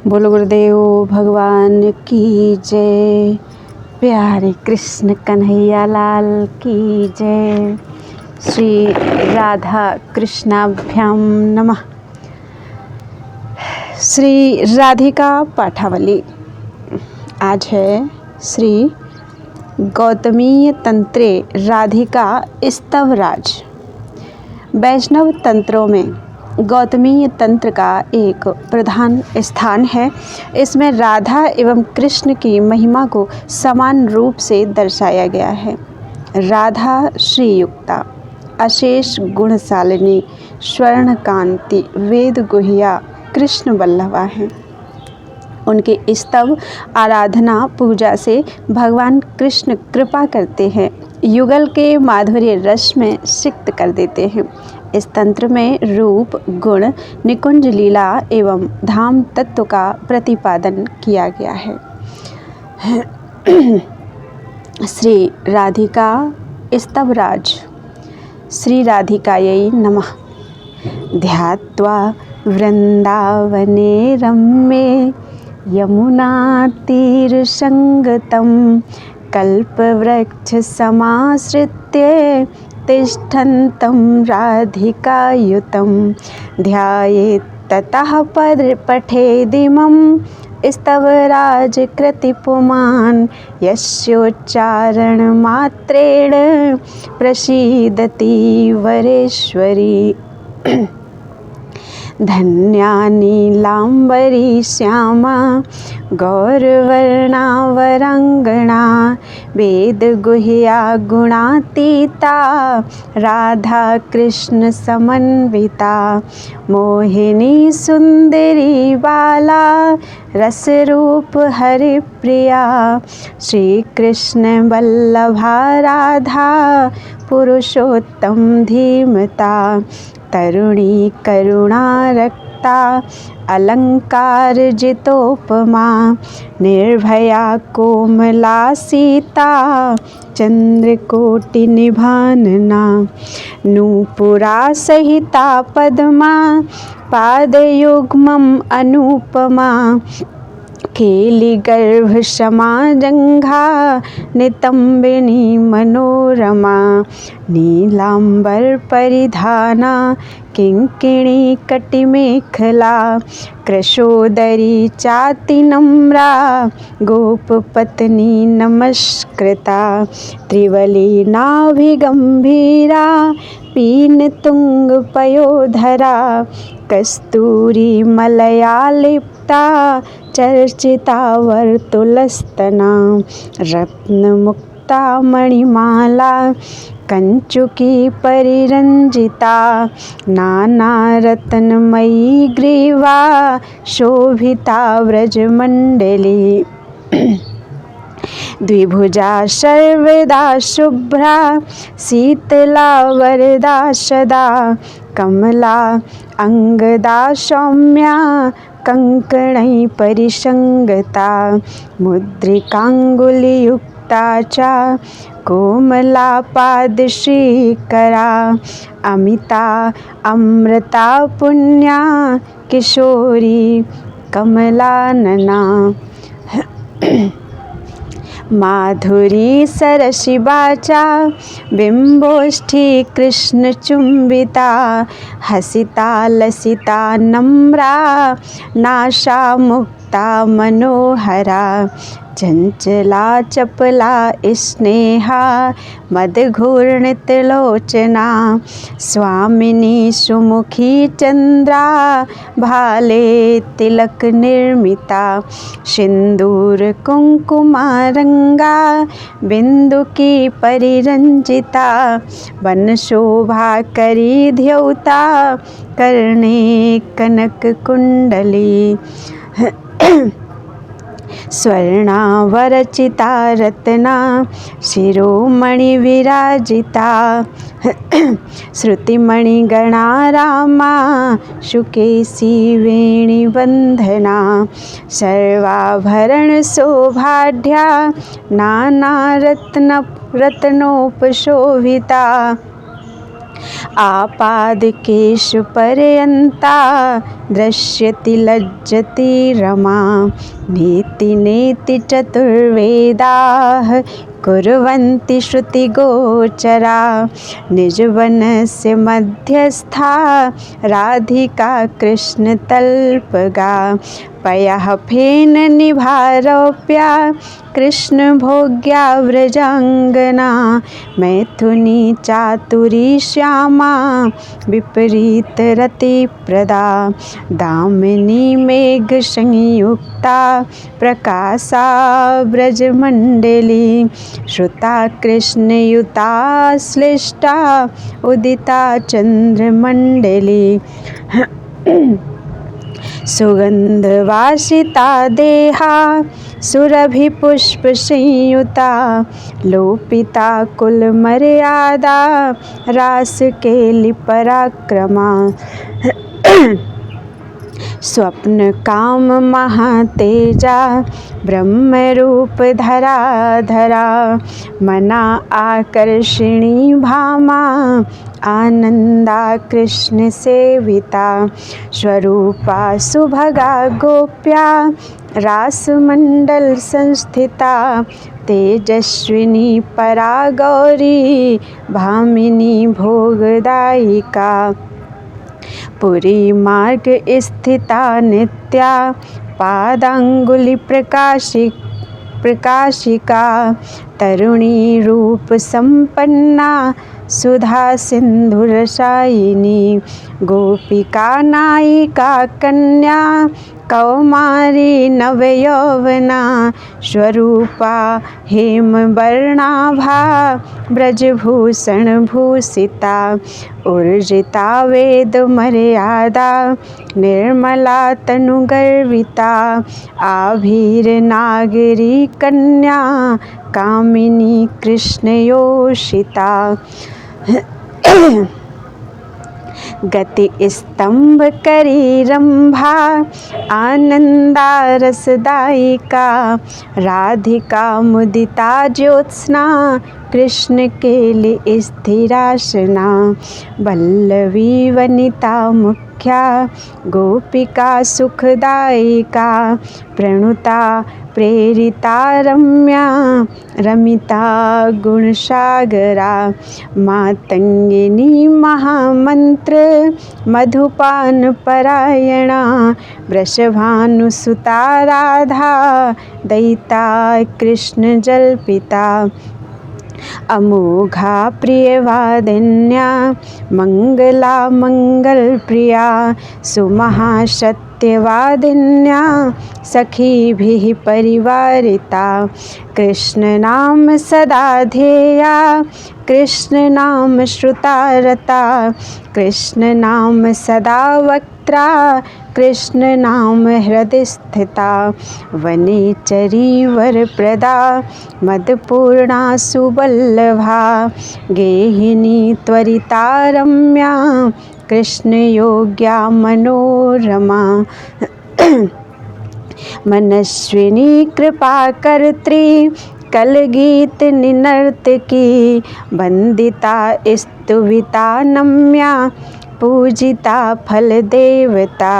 बोलो गुरुदेव भगवान की जय। प्यारे कृष्ण कन्हैया लाल की जय। श्री राधा कृष्णाभ्याम नमः। श्री राधिका पाठावली। आज है श्री गौतमीय तंत्रे राधिका स्तवराज। वैष्णव तंत्रों में गौतमीय तंत्र का एक प्रधान स्थान है। इसमें राधा एवं कृष्ण की महिमा को समान रूप से दर्शाया गया है। राधा श्रीयुक्ता, अशेष गुणशालिनी, स्वर्ण कांति, वेद गुह्या, कृष्ण वल्लभा हैं। उनके स्तव, आराधना, पूजा से भगवान कृष्ण कृपा करते हैं, युगल के माधुर्य रस में सिक्त कर देते हैं। इस तंत्र में रूप, गुण, निकुंज लीला एवं धाम तत्व का प्रतिपादन किया गया है। श्री राधिका स्तवराज। श्री राधिकायै नमः। ध्यात्वा वृंदावने रम्ये यमुना तीरसंगतं कल्पवृक्ष समाश्रित्य तिष्ठन्तं राधिकायुतं ध्यायेत् ततः पठेदिमं स्तवराजकृतिपुमान् यस्योच्चारणमात्रेण प्रसीदति वरेश्वरी। धन्या नीलांबरी श्यामा गौरवर्णा वरांगना वेद गुह्या गुणातीता राधा कृष्ण समन्विता मोहिनी सुंदरी बाला रसरूप हरिप्रिया श्री कृष्ण वल्लभा राधा पुरुषोत्तम धीमता तरुणी करुणा रक्ता अलंकार जितोपमा निर्भया कोमला सीता चंद्रकोटि निभानना नूपुरा सहिता पद्मा पादयुग्मम् अनुपमा केलिगर्भ समाजंघा नितंबिनी मनोरमा नीलांबर परिधाना किंकिणी कटिमेखला कृशोदरी चाति नम्रा गोपपत्नी नमस्कृता त्रिवली नाभिगंभीरा पीन तुंग पयोधरा कस्तूरी मलयालिप्ता चर्चिता वर्तुलस्तना रत्नमुक्ता मणिमाला कंचुकी परिरंजिता नाना रत्नमयी ग्रीवा शोभिता व्रजमंडली द्विभुजा सर्वदा शुभ्रा शीतला वरदा सदा कमला अंगदा सौम्या कंकणै परिसंगता मुद्रिकांगुलियुक्ता च कोमला पादश्रीकरा अमिता अमृता पुण्या किशोरी कमलानना माधुरी सरसिवाचा बिंबोष्ठी कृष्ण चुंबिता हसिता लसिता नम्रा नाशा मुक्ता मनोहरा चंचला चपला स्नेहा मदघूर्णितलोचना स्वामिनी सुमुखी चंद्रा भाले तिलक निर्मिता सिंदूर कुंकुमारंगा बिंदु की परिरंजिता वन शोभा करी ध्योता कर्णे कनक कुंडली स्वर्णावरचिता रत्ना शिरोमणि विराजिता श्रुतिमणिगणा रामा शुकेशी वेणीवंदना सर्वाभरण शोभाढ्या नाना रत्नोपशोभिता आपादकेशपर्यन्ता दृश्यति लज्जति रमा। नेति नेति चतुर्वेदाः कुर्वन्ति श्रुतिगोचरा। निजवनस्य मध्यस्था राधिका कृष्णतल्पगा। पयः फेन निभारोप्या कृष्णभोग्या व्रजाङ्गना। मैथुनी चातुरी श्यामा विपरीतरतिप्रदा। दामिनी मेघसंयुक्ता प्रकाशा व्रजमण्डली। श्रुता कृष्णयुता श्लिष्टा उदिता चन्द्रमण्डली। सुगन्धवासिता देहा सुरभिपुष्पसंयुता। लोपिता कुलमर्यादा रासकेलिपराक्रमा। स्वप्नकाम महातेजा ब्रह्मरूपधरा धरा। मना आकर्षिणी भामा आनंदा कृष्ण सेविता। स्वरूपा सुभगा गोप्या रासमंडल संस्थिता। तेजस्विनी परा गौरी भामिनी भोगदायिका। पुरी मार्ग स्थिता नित्या पादांगुली प्रकाशिका। तरुणी रूप संपन्ना सुधा सिंधुरसायिनी। गोपिका नायिका कन्या कौमारी नवयौवना। स्वरूपा हेमवर्णाभा ब्रजभूषण भूषिता। ऊर्जिता वेद मर्यादा निर्मला तनुगर्विता। आभीर नागरी कन्या कामिनी कृष्णयोषिता। गति स्तंभ करी रंभा आनंदा रसदायिका। राधिका मुदिता ज्योत्स्ना कृष्ण केलि स्थिरासना। वल्लवी वनिता मुख्या गोपिका सुखदायिका। प्रणुता प्रेरिता रम्या रमिता गुणसागरा। मातंगिनी महामंत्र मधुपान परायणा। वृषभानुसुता राधा दयिता कृष्ण जल्पिता। अमोघा प्रियवादिन्या मंगला मंगलप्रिया। सुमहासत्यवादिन्या सखीभिः परिवारिता। कृष्ण नाम सदा ध्येया कृष्ण नाम श्रुता रता। कृष्ण नाम सदा वक्त्रा कृष्ण नाम हृदय स्थिता। वनेचरी वरप्रदा मदपूर्णा सुवल्लभा। गेहिनी त्वरिता रम्या कृष्ण योग्या मनोरमा। मनस्विनी कृपाकर्त्री कलगीत निनर्तकी। वंदिता स्तुविता नम्या पूजिता फल देवता।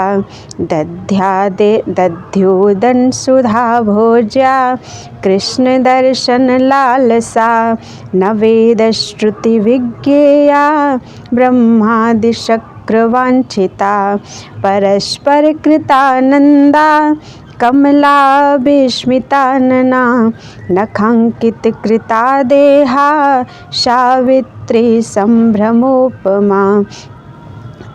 दध्योदन सुधा भोज्या कृष्ण दर्शन लालसा। नवेद श्रुति विज्ञेया ब्रह्मादि शक्रवांछिता। परस्पर कृतानंदा कमला विस्मितानना। नखांकित कृता देहा सावित्री संभ्रमोपमा।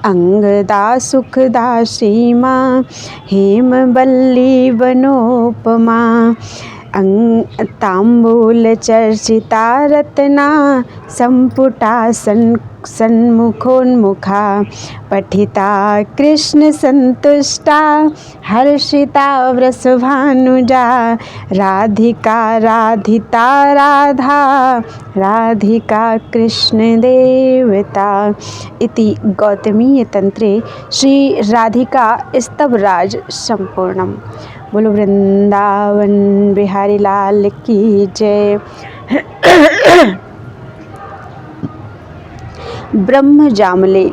अंगदा सुखदा सीमा हेमवल्ली वनोपमा। तांबूल चर्चिता रत्ना संपुटा सन्मुखोन्मुखा। पठिता कृष्ण संतुष्टा हर्षिता वृषभानुजा। राधिका राधिता राधा राधिका कृष्ण देवता। इति गौतमीय तंत्रे श्री राधिका स्तवराज संपूर्णम। बोलो वृंदावन बिहारी लाल की जय। ब्रह्मजामले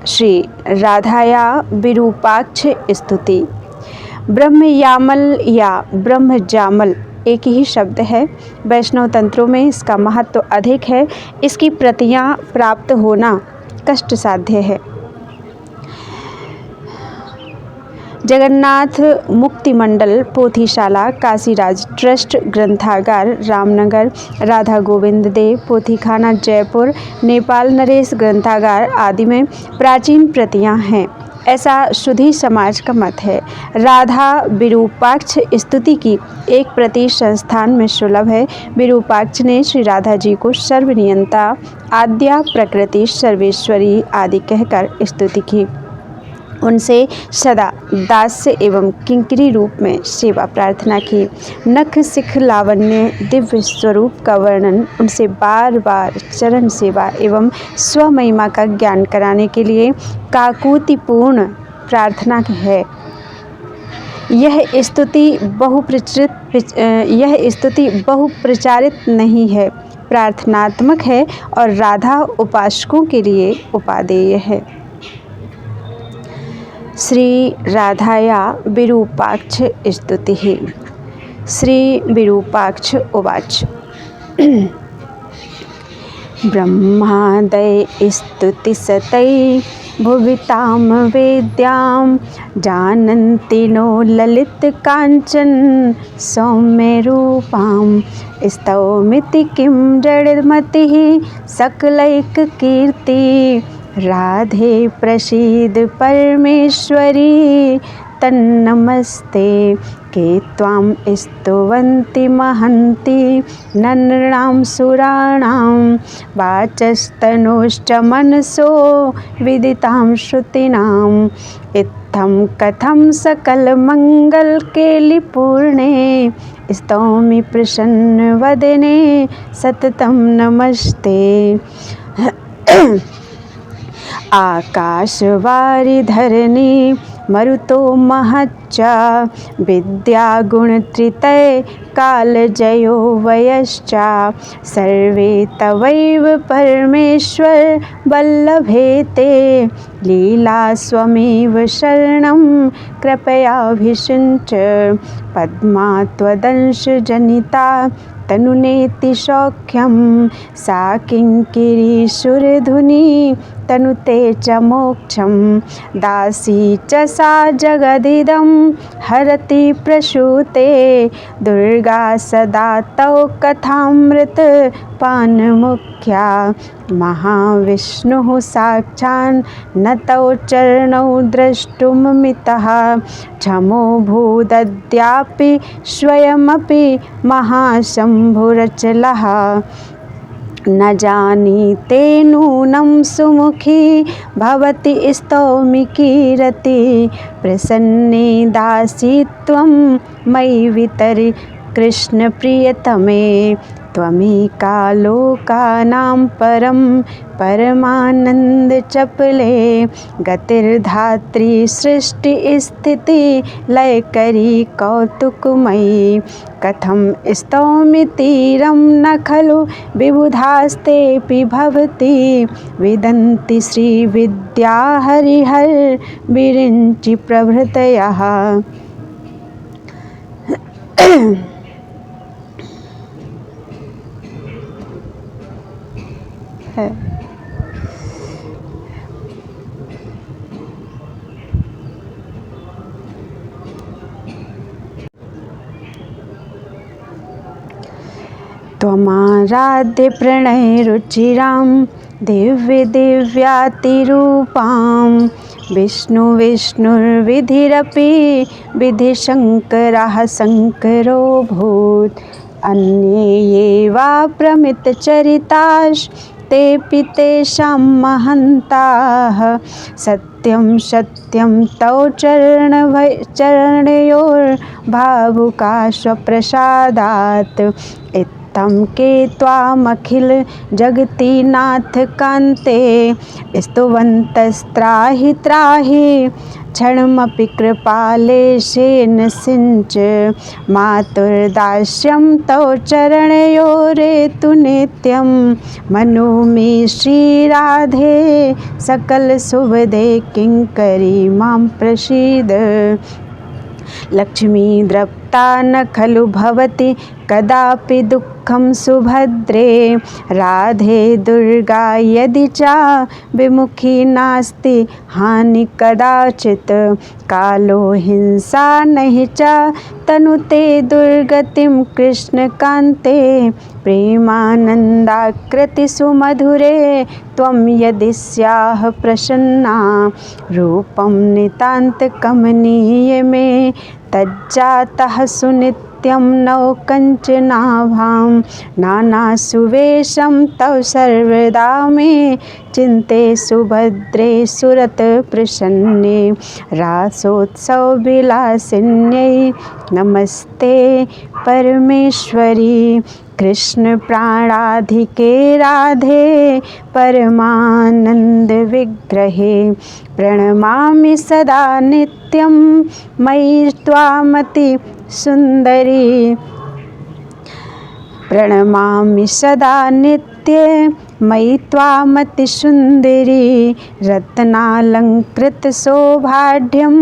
श्री राधाया विरूपाक्ष स्तुति। ब्रह्मयामल या ब्रह्मजामल एक ही शब्द है। वैष्णव तंत्रों में इसका महत्व अधिक है। इसकी प्रतियां प्राप्त होना कष्ट साध्य है। जगन्नाथ मुक्ति मंडल पोथीशाला, काशीराज ट्रस्ट ग्रंथागार, रामनगर, राधा गोविंद देव पोथीखाना, जयपुर, नेपाल नरेश ग्रंथागार आदि में प्राचीन प्रतियां हैं, ऐसा शुद्धि समाज का मत है। राधा विरूपाक्ष स्तुति की एक प्रति संस्थान में सुलभ है। विरूपाक्ष ने श्री राधा जी को सर्वनियंता, आद्या, प्रकृति, सर्वेश्वरी आदि कहकर स्तुति की। उनसे सदा दास्य एवं किंकरी रूप में सेवा प्रार्थना की। नख सिख लावण्य दिव्य स्वरूप का वर्णन, उनसे बार बार चरण सेवा एवं स्वमहिमा का ज्ञान कराने के लिए काकुतिपूर्ण प्रार्थना है। यह स्तुति बहुप्रचारित नहीं है, प्रार्थनात्मक है और राधा उपासकों के लिए उपादेय है। श्री राधाया विरूपाक्ष स्तुति। श्री विरूपाक्ष उवाच ब्रह्मादय स्तुति सतै भुवितां वेद्यां जानन्ति नो ललित कांचन सौम्य रूपां स्तौमिति किं जडमतिः सकलैक कीर्ति राधे प्रसीद परमेश्वरी तन्नमस्ते के त्वां स्तुवन्ति महन्ति नराणां सुराणां वाचस्तनोश्च मनसो विदितां श्रुतीनां इत्थं कथं सकलमङ्गलकेलिपूर्णे स्तौमि प्रसन्नवदने सततं नमस्ते। आकाशवारिधरणी मरुतो महच्च विद्यागुणत्रितय कालजयो वयश्च सर्वे तवैव परमेश्वर वल्लभे ते लीला स्वमेव शरणं कृपयाभिषिञ्च पद्मा त्वदंश जनिता तनुनेति सौख्यं सा किंकिरी सुरधुनी तनुते च मोक्षं दासी च सा जगदिदं हरति प्रसूते दुर्गा सदा तौ कथामृत पानमुख्या महाविष्णुः साक्षान् न तौ चरणौ द्रष्टुममितः क्षमो भूदद्यापि स्वयमपि महाशम्भुरचलः न जानीते नूनं सुमुखी भवति स्तौमि कीरति प्रसन्ने दासी त्वं मयि वितरि कृष्ण प्रियतमे त्वमेका लोकानां परं परमानंद चपले गतिर्धात्री सृष्टि स्थिति लयकरी कौतुकमयी कथं स्तौमि तीरं न खलु विबुधास्तेऽपि भवति विदन्ति श्रीविद्या हरिहर विरिञ्चि प्रभृतयः। है त्वमाराध्य प्रणय रुचिरां दिव्य दिव्यातिरूपां विष्णु विष्णुर्विधिरपि विधिशङ्करः शङ्करो भूत् अन्ये ये वा प्रमितचरिताश्च तेऽपि तेषां महन्ताः सत्यं सत्यं तौ चरणयोर्भावुका स्वप्रसादात् तं के त्वामखिल जगतीनाथ कान्ते स्तुवन्तस्त्राहि त्राहि क्षणमपि कृपालेशेन सिञ्च मातुर्दास्यं तव चरणयोरेतु नित्यं मनोमि श्रीराधे सकल शुभदे किङ्करी मां प्रसीद। लक्ष्मी द्रप्ता न खलु भवति कदापि दुःखं सुभद्रे राधे दुर्गा यदि चा विमुखी नास्ति हानि कदाचित् कालो हिंसा नहि च तनुते दुर्गतिं कृष्णकान्ते प्रेमानन्दाकृति सुमधुरे त्वं यदि स्याः प्रसन्ना रूपं नितान्त कमनीय मे तज्जातः सुनित्यं नव कञ्चनाभां नानासुवेशं तव सर्वदा मे चिन्ते सुभद्रे सुरत प्रसन्ने रासोत्सव विलासिन्यै नमस्ते परमेश्वरी कृष्ण प्राणाधिके राधे परमानंद विग्रहे प्रणमामि सदा नित्यं मयि त्वामति सुंदरी प्रणमामि सदा नित्ये मयि त्वामति सुंदरी रत्नालंकृत सौभाढ्यं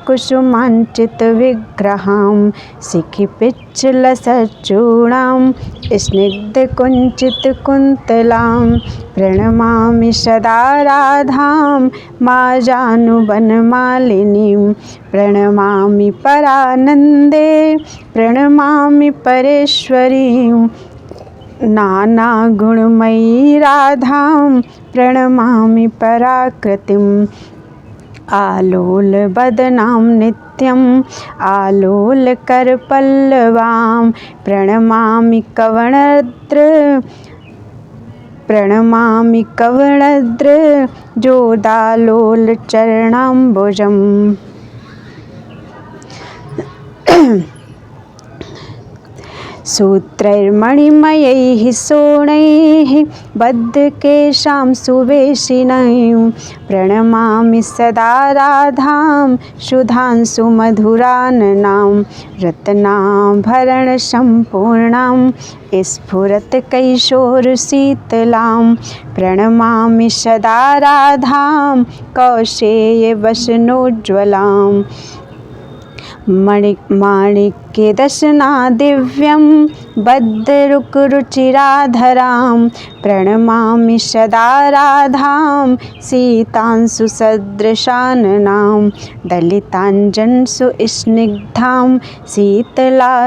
कुसुमांचित विग्रहां शिखिपिच्चलसच्चूणां स्निग्धकुञ्चित कुन्तलां प्रणमामि सदा राधां माजानुवनमालिनीं प्रणमामि परानन्दे प्रणमामि परेश्वरीं नानागुणमयी राधां प्रणमामि पराकृतिम् आलोलबदनां नित्यम् आलोलकरपल्लवां प्रणमामि कवणद्र जोदालोलचरणाम्बुजम् सूत्रैर्मणिमयैः सोणैः बद्धकेशां सुवेशिनीं प्रणमामि सदा राधां सुधांशुमधुराननां रत्नाभरणसम्पूर्णां स्फुरत्कैशोरशीतलां प्रणमामि सदा राधां कौशेयवसनोज्ज्वलां माणिक्यदशना दिव्यं बद्धरुचिराधरां प्रणमामि सदा राधां सीतांशुसदृशाननां दलिताञ्जनसु स्निग्धां शीतलारुणलोचनां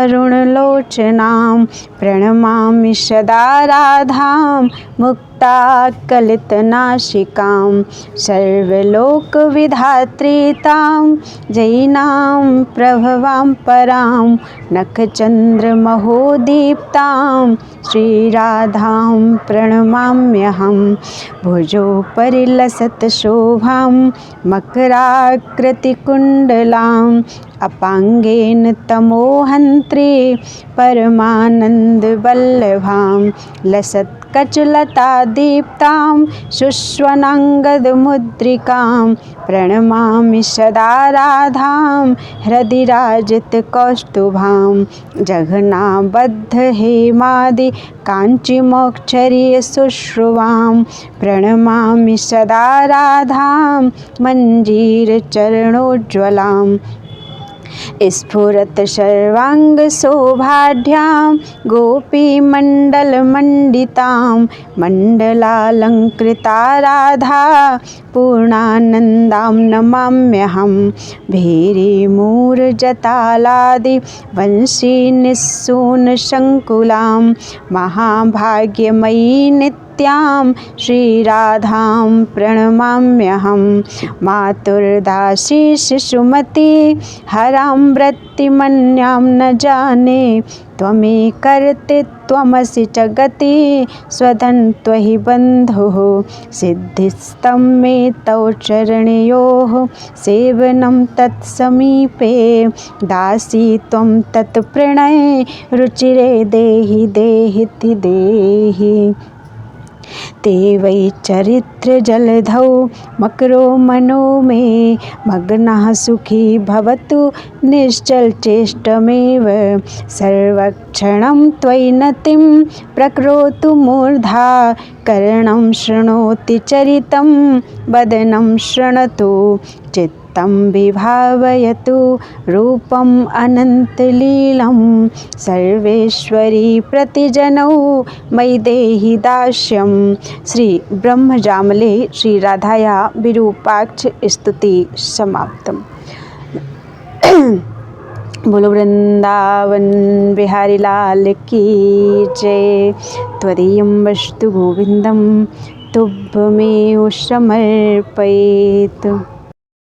प्रणमामि सदा राधां मुक्ताकलितनाशिकां सर्वलोकविधात्रीतां जयिनां प्रभवां परां नखचन्द्रमहोदीप्तां श्रीराधां प्रणमाम्यहं भुजोपरि लसत्शोभां मकराकृतिकुण्डलां अपाङ्गेन तमोहन्त्री परमानन्दवल्लभां लसत्कचलतादीप्तां शुष्वनाङ्गदमुद्रिकां प्रणमामि सदा राधां हृदिराजितकौस्तुभां जघनाबद्धहेमादि काञ्चीमोक्षरीयशुश्रुवां प्रणमामि सदा राधां मञ्जीरचरणोज्ज्वलां स्फुरत् सर्वाङ्गशोभाढ्यां गोपीमण्डलमण्डितां मण्डलालङ्कृता राधा पूर्णानन्दां नमाम्यहं भीरीमूर्जतालादि वंशीनिःसूनशङ्कुलां महाभाग्यमयी नित्य नित्यां श्रीराधां प्रणमाम्यहं। मातुर्दासी शिशुमती हरां वृत्तिमन्यां न जाने। त्वमेकर्ते त्वमसि जगति स्वधन् त्वहि बन्धुः। सिद्धिस्तं मे तव चरणयोः सेवनं तत्समीपे। दासी त्वं तत्प्रणये रुचिरे देहि देहीति देहि। ते वै चरित्रजलधौ मकरो मनो मे। मग्नः सुखी भवतु निश्चलचेष्टमेव। सर्वक्षणं त्वयि नतिं प्रकरोतु मूर्धा। कर्णं शृणोति चरितं वदनं शृणोतु। चित्तं विभावयतु रूपम् अनन्तलीलं। सर्वेश्वरी प्रतिजनौ मयि देहि दास्यं। श्री ब्रह्मजामले श्री राधाया विरूपाक्ष स्तुति समाप्तम। बोलो वृंदावन बिहारी लाल की जय। त्वदीयं वस्तु गोविंदम तुभ्यमेव समर्पयेत्।